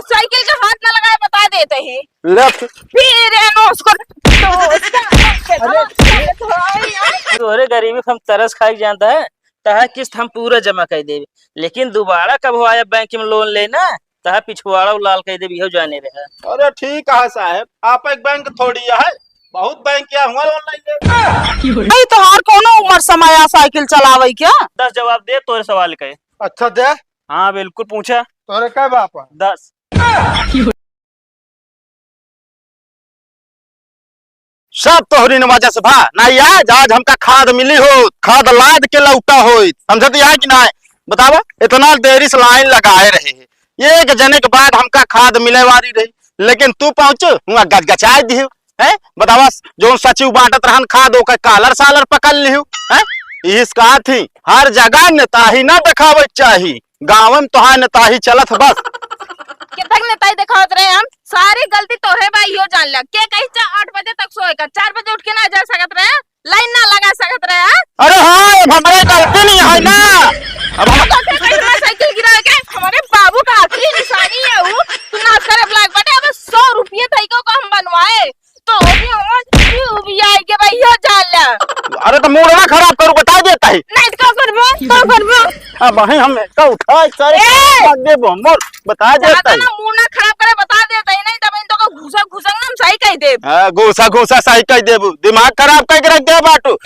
Cycle का हाथ ना लगाए बता देते ही लेफ्ट। फिर उसको तोरे गरीबी हम तरस खाई जानता है तहा किस्त हम पूरा जमा कर देवे, लेकिन दोबारा कब हो आया बैंक में लोन लेना तहा पिछवाड़ा लाल कर देवी हो जाने रहा। अरे ठीक है साहब, आप एक बैंक थोड़ी है, बहुत बैंक क्या हुआ ऑनलाइन। नहीं तो हर कोनो उम्र समय साइकिल चलावे क्या? 10 जवाब दे तोरे सवाल के। अच्छा दे। हाँ बिल्कुल पूछा। तोरे क्या बाप है? 10। सब तोहरी वजह से भा नहीं आज आज हमका खाद मिली हो, खाद लाद के लौटा हो, समझत है कि नहीं? बतावा इतना देरी से लाइन लगाए रहे हैं, एक जने के बाद हमका खाद मिले वाली रही, लेकिन तू पहुंचो हुआ गचगचाए दी है। बतावा जो सचिव बांटत रहन खाद ओकर कालर सालर पकड़ लिहु है। इसका थी हर जगह नेताही ना दिखावे चाहिए, गाँव में तो नेताही चलत बस। कितक नेताई दिखावत रहे हम, सारी गलती तो है भाई हो जान लग के कहीं 8 बजे तक सोएगा, 4 बजे उठ के ना जा सकत रहे, लाइन ना लगा सकत रहे। अरे हाँ अब हमारे गलती नहीं है ना, अब हम साइकिल गिरा के हमारे बाबू का आखिरी निशानी है वो, तू नाच करे ब्लैक बटे अब 100 रुपये तरीकों को हम बनवाए तो भी आएंगे भाई हो जान लग। अरे तो मूड ना खराब करूँ बता देता है। नहीं तो करबो अब वही हम का उठा सारे दे बोल बता देता है ना, मूड ना खराब करे बता देता ही नहीं, तब इन तो को घुसा घुसा ना हम सही कह दे। हां घुसा घुसा सही कह देबू, दिमाग खराब कह के रख दे बाटू।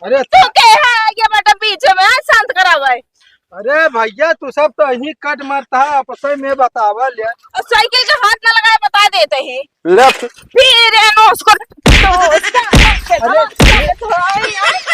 अरे तू के है ये बेटा पीछे में शांत करावे। अरे भैया तू सब तो यही कट मारता है, आपस में बतावा ले। साइकिल का हाथ ना लगाए बता देते ही लेफ्ट। फिर उसको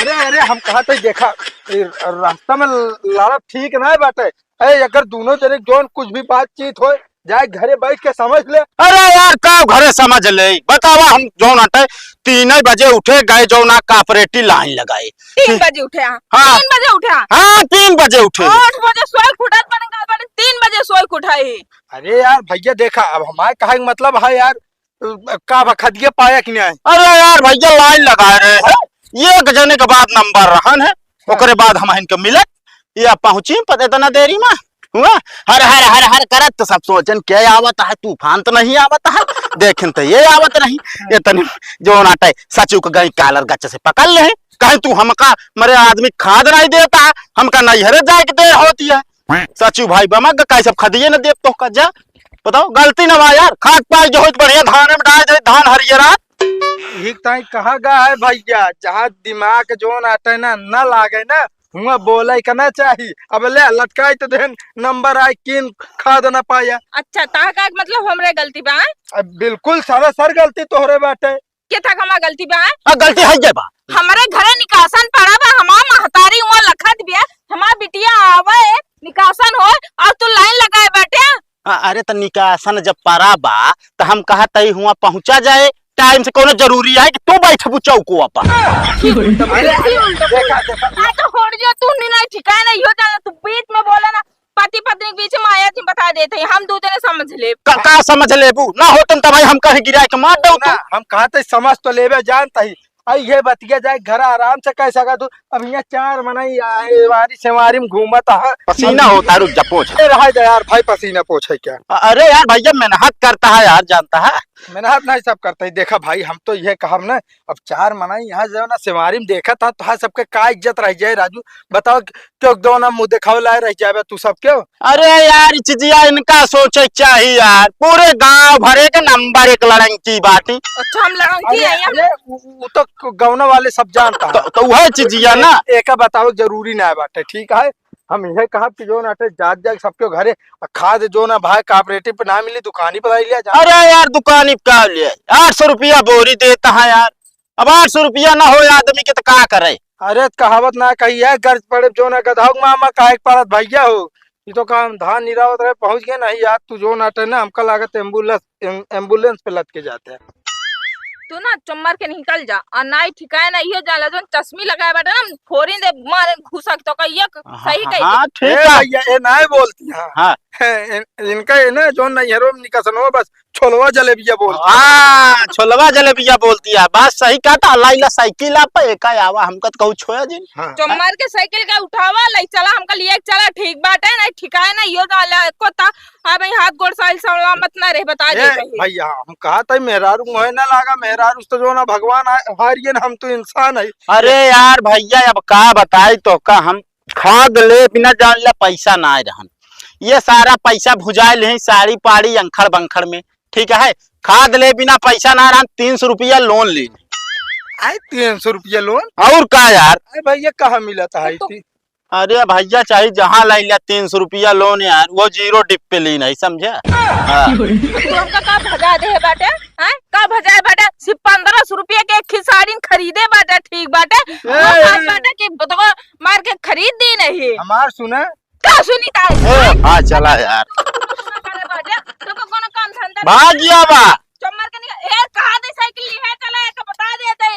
अरे अरे हम कहा था देखा रास्ता में लड़ा ठीक ना बाटे, अगर दोनों जने जोन कुछ भी बातचीत हो जाए घरे बैठ के समझ ले। अरे यार का घरे समझ ले बतावा, हम जो नाटे 3 बजे उठे गए जो ना कॉपरेटिव लाइन लगाए 3 बजे उठे। हाँ 3 बजे उठे। हाँ 3 बजे उठे, 8 बजे सोए खुटत बनेगा 3 बजे सोए खुटाई। अरे यार भैया देखा अब हमारे कहा मतलब है यार का बखदिए पाया कि नहीं। अरे यार भैया लाइन लगा रहे हैं, एक जने के बाद नंबर रहन है, ओकरे बाद हम इनके मिलत या पहुंची पता इतना देरी में हुआ हर हर हर हर करत तो सब सोचन क्या आवत है, तूफान तो नहीं आवत है, देखें तो ये आवत नहीं इतनी जो नाटे सचिव के गई कालर गच्चे से पकड़ ले कहीं तू हमका मरे आदमी खाद नहीं देता है, हमका नहीं हरे जाए के देर होती है। सचिव भाई बमक का सब खदिए न देव तो का जा बताओ गलती न बा यार, खाद पाई जो बढ़िया धान में डाल दे धान हरियरा ठीक ताई कहा गया है भैया, जहाँ दिमाग जो नाटे ना न लागे ना हुआ बोले करना चाहिए। अब ले लटकाई तो देन नंबर आए किन खाद न पाया। अच्छा ता का मतलब हमरे गलती बा? अब बिल्कुल सारा सर गलती तोहरे बाटे। के था हमार गलती बा? गलती है जे बा हमारे घरे निकासन पड़ा बा, हमार महतारी हुआ लखत बिया, हमार बिटिया आवे निकासन हो और तू लाइन लगाए बैठे। अरे तो निकासन जब परा बा तो हम कहा तई हुआ पहुंचा जाए टाइम से, कोनो जरूरी है कि तू बैठबू चौको अपा। तो होड़ जो तू नहीं ठिकाना नहीं हो जाना, तू बीच में बोला ना पति पत्नी के बीच में आया थी बता देते हम दो जने समझ ले का समझ लेबू ना होतन त भाई हम कहीं गिरा के मार दऊ ना हम कहा थे समझ तो लेवे जानता ही आई ये बतिया जाए घर आराम से कह सका तू। अब यहाँ 4 मनाई वारी सेवारी में घूमता है, पसीना होता है, रुक जा पोछ। रहा यार भाई पसीना पोछे क्या। अरे यार भैया मेहनत करता है यार, जानता है मेहनत नहीं सब करता ही। देखा भाई हम तो ये कहा ना अब 4 मनाई यहाँ जो ना सेवारी में देखा था तो सबके का इज्जत रह जाए। राजू बताओ क्यों दो ना मुँह दिखाओ लाए रह जाए तू सब क्यों। अरे यार चिजिया इनका सोचे चाहिए यार, पूरे गांव भरे के नंबर 1 लड़की बाटी। अच्छा हम लड़की है वो तो गौना वाले सब जानता है तो वह चिजिया ना एक बताओ जरूरी ना बाटे। ठीक है हम यह कहा कि जो ना जात जाग सबके घरे खाद जो ना भाई कॉपरेटिव पे ना मिली दुकानी पर लिया जा। अरे यार दुकानी का लिया 800 रुपया बोरी देता है यार, अब 800 रुपया ना हो आदमी के तो क्या करे। अरे कहावत ना कही है गर्ज पड़े जो ना गधाओ मामा काहे पड़त भैया हो, ये तो काम धान निरावत रहे पहुंच गए नहीं यार तू जो नाटे ना हमका लागत एम्बुलेंस पे लद के जाते हैं। तू ना चुम्बर के निकल जा और ना ही ठिकाना ये जाला जो चश्मी लगाए बैठे ना फोरी दे मारे घुसक तो कहिए सही कही। हाँ ठीक है भैया ये ना बोलती है हाँ इनका ये ना जो नैहरों में निकसन हो बस छोलवा जलेबिया बोलती। हाँ छोलवा जलेबिया बोलती है, बात सही कहता। लाइला साइकिल आप एक आवा हमका तो कहू छोया जी। हाँ। चुम्बर के साइकिल का उठावा लाई चला हमका लिए चला ठीक बा ठिकाए ना यो डाला को ता हां भाई हाथ गोड़ साइल सलामत ना रहे बता दे कहीं भैया हम कहा था मेहरारू मोहे ना लागा, मेहरारू तो जो ना भगवान हारिए ना, हम तो इंसान है। अरे यार भैया अब का बताई तो का हम खाद ले बिना जान ले पैसा ना आए रहन, ये सारा पैसा भुजाइल है साड़ी पाड़ी अंखड़ बंखड़ में, ठीक है। खाद ले बिना पैसा ना रहन, 300 रुपया लोन ली। आई 300 रुपया लोन? और का यार? अरे भैया कहाँ मिला था? अरे भैया चाहे जहाँ लाई लिया 300 रुपया लोन यार, वो 0 डिप पे ली नहीं समझा। तू हमका का भजा दे बाटे हैं? का भजाए बाटे? सिर्फ 1500 रुपया के एक खिसाड़ी खरीदे बाटे, ठीक बाटे? बाटे के बतवा मार के खरीद दी नहीं। हमार सुने का सुनी ताई? हाँ चला यार, तो कोनो काम धंधा भाग गया बा। चमर के निकल ए कहां दे साइकिल ली है, चला एक बता देते।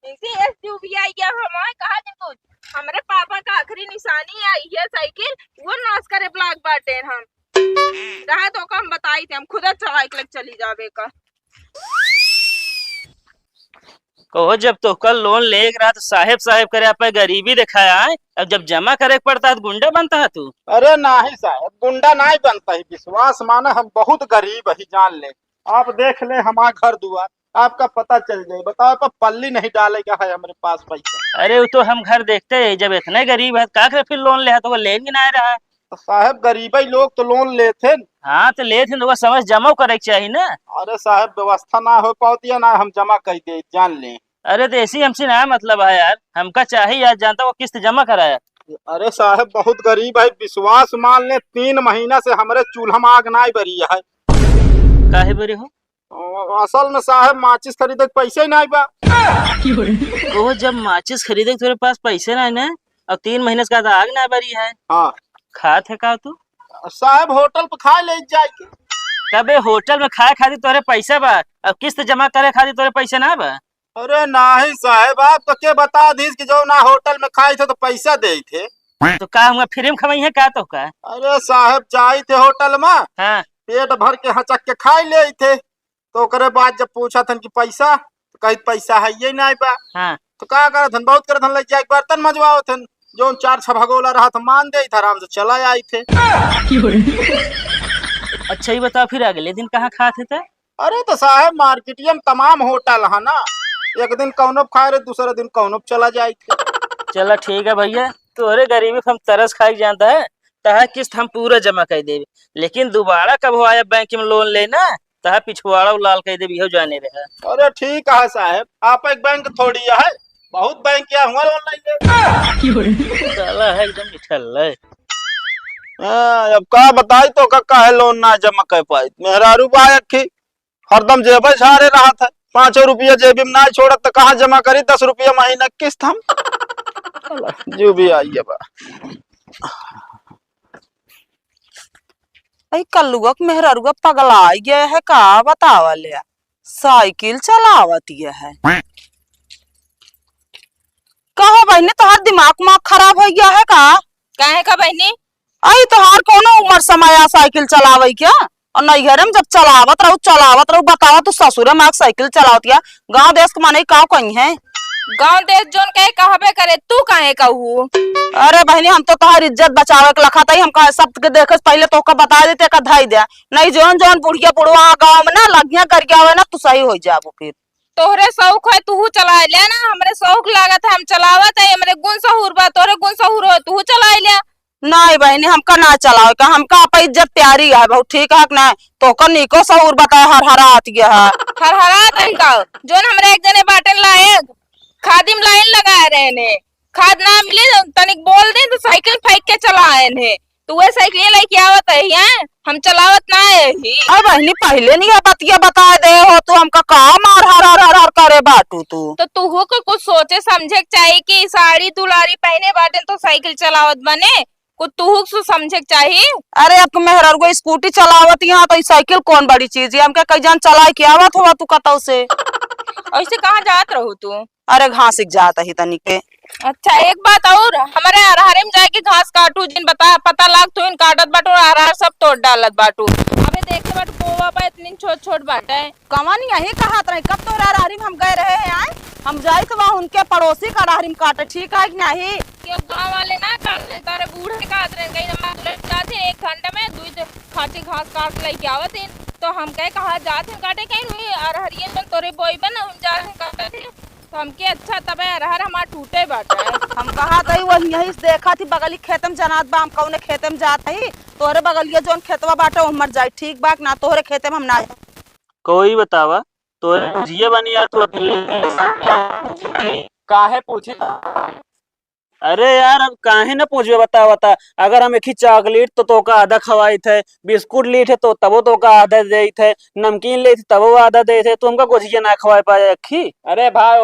इसी एसयूवी गया हम कहा दिन कुछ हमारे पापा का आखिरी निशानी आई है साइकिल, वो नाश करे ब्लॉक बाटे हम रहा तो हम बताई थे, हम खुद चला के चली जावे का। कहो जब तो कल लोन ले रहा तो साहेब साहेब करे आप गरीबी दिखाया है, अब जब जमा करे पड़ता है तो गुंडा बनता है तू। अरे नहीं साहब गुंडा नहीं बनता है, विश्वास माना हम बहुत गरीब है जान ले। आप देख ले हमारा घर दुआर, आपका पता चल जाए। बताओ पर पल्ली नहीं डालेगा है हमारे पास पैसा। अरे वो तो हम घर देखते है, जब इतने गरीब है का फिर लोन ले तो वो ले भी नहीं रहा है। तो साहब गरीब ही लोग तो लोन लेते। हाँ तो ले थे तो वो समझ जमा करे चाहिए ना। अरे साहब व्यवस्था ना हो पाती है ना हम जमा कर दे जान ले। अरे तो ऐसी हमसे ना मतलब है यार, हमका चाहिए आज जानता वो किस्त जमा कराया। अरे साहब बहुत गरीब है, विश्वास मान ले 3 महीना से हमारे चूल्हा में आग नहीं बरी है। काहे बरे हो? असल में साहब माचिस खरीदे के पैसे नहीं बा। वो जब माचिस खरीदे तेरे पास पैसे ना ना, अब 3 महीने का आग ना बरी है। हाँ खात है का तू? साहब होटल पे खा ले जाए। कबे होटल में खाए खाती तोरे पैसा बा, अब किस्त जमा करे खाती तोरे पैसा ना बा। अरे नहीं साहब आप तो के बता दी कि जो ना होटल में खाए थे तो पैसा दे थे। तो का हम फ्री में खवाई है का तो का? अरे साहब जाए थे होटल में, हाँ पेट भर के हचक के खाए ले थे, तो करे बाद जब पूछा था कि पैसा, तो कही पैसा है ये नहीं बा। हाँ तो क्या करे थन बहुत करे थन लग जाए बर्तन मजवाओ थे, जो 4-6 भगोला रहा था मान दे था, आराम से चला आए थे। अच्छा ही बताओ फिर अगले दिन कहाँ खाते थे? अरे तो साहब मार्केटिया में तमाम होटल है ना, एक दिन कौनो खाए रहे दूसरे दिन कौनो चला जाए थे। चला ठीक है भैया, तोरे गरीबी हम तरस खाई जानता है, तहा किस्त हम पूरा जमा कर देवे, लेकिन दोबारा कब हो आया बैंक में लोन लेना तहा पिछवाड़ा लाल कर देवी हो जाने रहा। अरे ठीक है साहब, आप एक बैंक थोड़ी है, बहुत बैंक क्या हुआ लोन लेंगे। साला है एकदम निठल्ला है। अब का बताई तो का है लोन ना जमा कर पाई। मेहरारू बाया की हरदम जेब झारे रहा था, 5 रुपया जेब में ना छोड़त तो कहाँ जमा करी 10 रुपया महीना किस्त हम। जो भी आई बा कल्लुआ मेहरुआ पगला गया है का बतावा ले, साइकिल चलावती है। कहो बहने तोहार दिमाग माग खराब हो गया है का? काहे का बहनी? आई तोहार कोनो उम्र समय साइकिल चलावे क्या? और नैहरे में जब चलावत रहू बतावा तू ससुरे में साइकिल चलावत या गाँव देश के माने का कहीं है? गांव देश जोन कहे कहबे करे, तू काहे कहू? अरे बहनी हम तो तोहार इज्जत बचावे के लखा था, हम कहे सब के देखे पहले तो बता देते का धाई दे, नहीं जोन जोन बुढ़िया बुढ़वा गाँव में ना लगिया करके आवे ना तू सही हो जाबो। फिर तोहरे शौक है तू चला ले ना, हमरे शौक लागत है हम चलावत है, हमरे गुण सहूर बा, तोरे गुण सहूर हो तू चला ले। नहीं बहनी हमका ना चलाओ का, हमका आप इज्जत प्यारी है बहुत ठीक है ना, तो का निको सहूर बताया हर हरा आती है। हर हरा तरीका जोन हमरे एक जने बाटन लाए खादिम लाइन लगाए रहे ने, खाद ना मिले तनिक बोल दे तो साइकिल फेंक के चलाए ने, तू वो साइकिल लेके आवत है, हम चलावत ना है ही। अरे बहनी पहले नहीं बतिया बता दे हो तो हमका काम और हर करे बाटू तू तो तू को कुछ सोचे समझे चाहिए कि साड़ी दुलारी पहने बाटे तो साइकिल चलावत बने, कुछ तू समझे चाहिए। अरे अब मेहरुआ स्कूटी चलावत यहाँ तो साइकिल कौन बड़ी चीज है, हमके कई जान चला के आवत हुआ तू कतौ से। ऐसे कहाँ जात रहू तू? अरे घास जाता ही तनिक के। अच्छा एक बात और, हमारे अरहरे में जाके घास काटू जिन पता लाग तू इन काटत बाटू अरहर सब तोड़ डालत बाटू, अबे देखे बाटू गोवा बा इतनी छोट छोट बाटे कवन यही कहा रहे कब तो अरहरी में हम गए रहे हैं आए, हम जाए तो वहाँ उनके पड़ोसी का अरहरी में काटे ठीक है कि नहीं? गाँव वाले ना काट तारे बूढ़े काट रहे कहीं काटे घास काट लेके आवत हैं। तो हम कहे कहा जात हैं काटे कहीं हुई अरहरियन में तोरे बोई बन हम जात हैं काटे थे। तो हमके अच्छा तबे अरहर हमार टूटे बाटे। हम कहा था वो यही से देखा थी बगली खेतम जनात बा हम कौने खेतम जात है तोहरे बगलिया जोन खेतवा बाटे वो मर जाए ठीक बाक ना तोहरे खेते में हम ना जाए। कोई बतावा तो जिये बनी यार तू काहे पूछे? अरे यार अब काहे ना पूछबे बता बता। अगर हम एक ही चॉकलेट तो तोका आधा खवाई थे, बिस्कुट ली थे तो तबो तोका आधा दे थे, नमकीन ले थे तबो आधा दे थे, तो हमका गुजिया ना खवाए पाए अखी। अरे भाई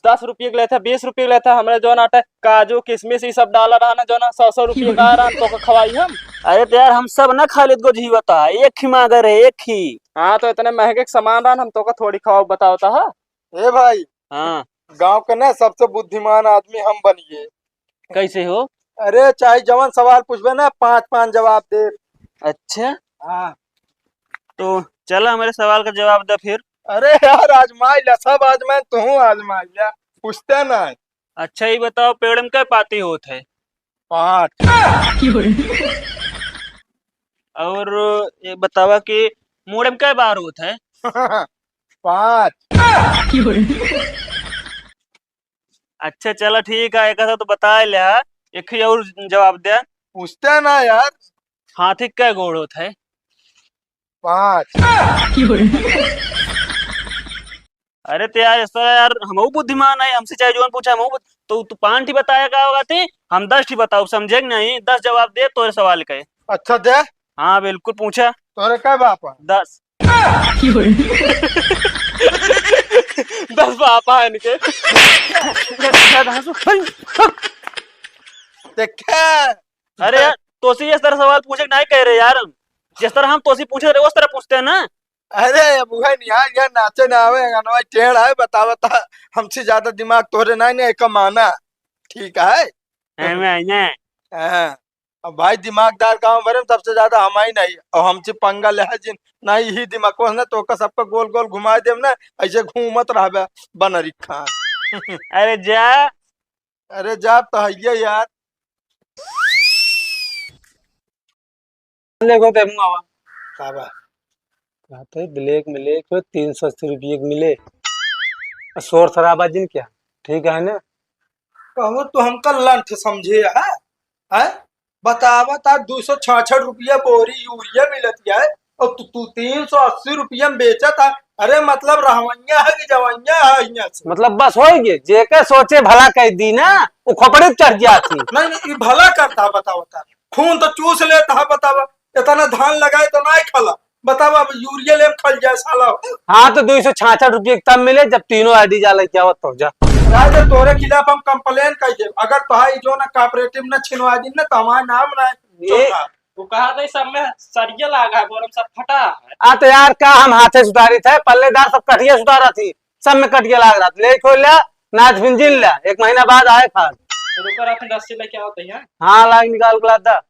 10 रुपये के लेते 20 रुपये के लेते हमरे जो नाटे काजू किशमिश ये सब डाला रहा ना जो ना 100 रुपये का रहा तो खवाई हम। अरे तो यार हम सब ना खा लेते गुजिया बता, एक ही मांगर है एक ही। हाँ तो इतने महंगे के सामान रहा हम तो का थोड़ी खवाओ बताओ ता। ए भाई हाँ गांव का ना सबसे बुद्धिमान आदमी हम बनिए। कैसे हो? अरे चाहे जवान सवाल पूछबे ना 5-5 जवाब दे। अच्छा हाँ तो चला हमारे सवाल का जवाब दे फिर। अरे यार आजमाई ला सब आजमाए तू आजमाई ला पूछते ना। अच्छा ये बताओ पेड़ में क्या पाती होत है? 5 और ये बतावा कि मुड़ में क्या बार होत है? 5 अच्छा चला ठीक है, एक तो बता लिया, एक ही और जवाब दे। पूछते ना यार। हाथी क्या गोड़ होत है? 5 अरे तो यार ऐसा यार हम बुद्धिमान है, हमसे चाहे जो पूछा हम तो तू 5 ही बताया क्या होगा थे, हम 10 ही बताओ समझे नहीं? 10 जवाब दे तो सवाल के। अच्छा दे। हाँ बिल्कुल पूछा। तोरे क्या बाप है? 10 10 पापा है इनके। देखे अरे यार तोसी इस तरह सवाल पूछे नहीं कह रहे यार हम, जिस तरह हम तोसी पूछे रहे उस तरह पूछते हैं ना। अरे अब है नहीं यार नाचे ना आवे गाना टेढ़ है बता बता हमसे ज्यादा दिमाग तोरे नहीं कमाना ठीक है। हाँ, अब भाई दिमागदार गांव भरे में सबसे ज्यादा हम ही नहीं और हमसे पंगा ले जिन नहीं ही दिमाग को ना तो सबका गोल गोल घुमा दे ना ऐसे घूमत रह बनरी खान। अरे जा। अरे जा तो है यार। देखो ते मुआवा काबा कहते ब्लैक मिले क्यों 380 रुपये के मिले शोर शराबा जिन क्या ठीक है ना। कहो तो हमका लंठ समझे है बतावा था 266 रुपया बोरी यूरिया मिलती है और तू 380 रुपया में बेचा था। अरे मतलब रहवैया है कि जवैया है यहाँ से? मतलब बस हो गए जेके सोचे भला कह दी ना वो खोपड़ी चढ़ जाती। नहीं भला करता बताओ खून तो चूस लेता बतावा इतना धान लगाए तो नहीं खला बतावा अब यूरिया ले खल जाए साला। हाँ तो 266 रुपये तब मिले जब तीनों आईडी जा लेके आवत तो जा। राजा तोरे खिलाफ हम कंप्लेन कर दे अगर तोहाई जो ना कोऑपरेटिव ना छिनवा दी ना तो हमारा नाम ना वो कहा था सब में सरिया लगा है बोरम सब फटा है। आ तो यार का हम हाथे सुधारी थे पल्लेदार सब कटिया सुधारा थी सब में कटिया लाग रहा था ले खोल लिया नाच फिंजिन लिया 1 महीना बाद आए खाद रुको रहा 10 से लेके आओ तैयार। हाँ लाग निकाल के लाता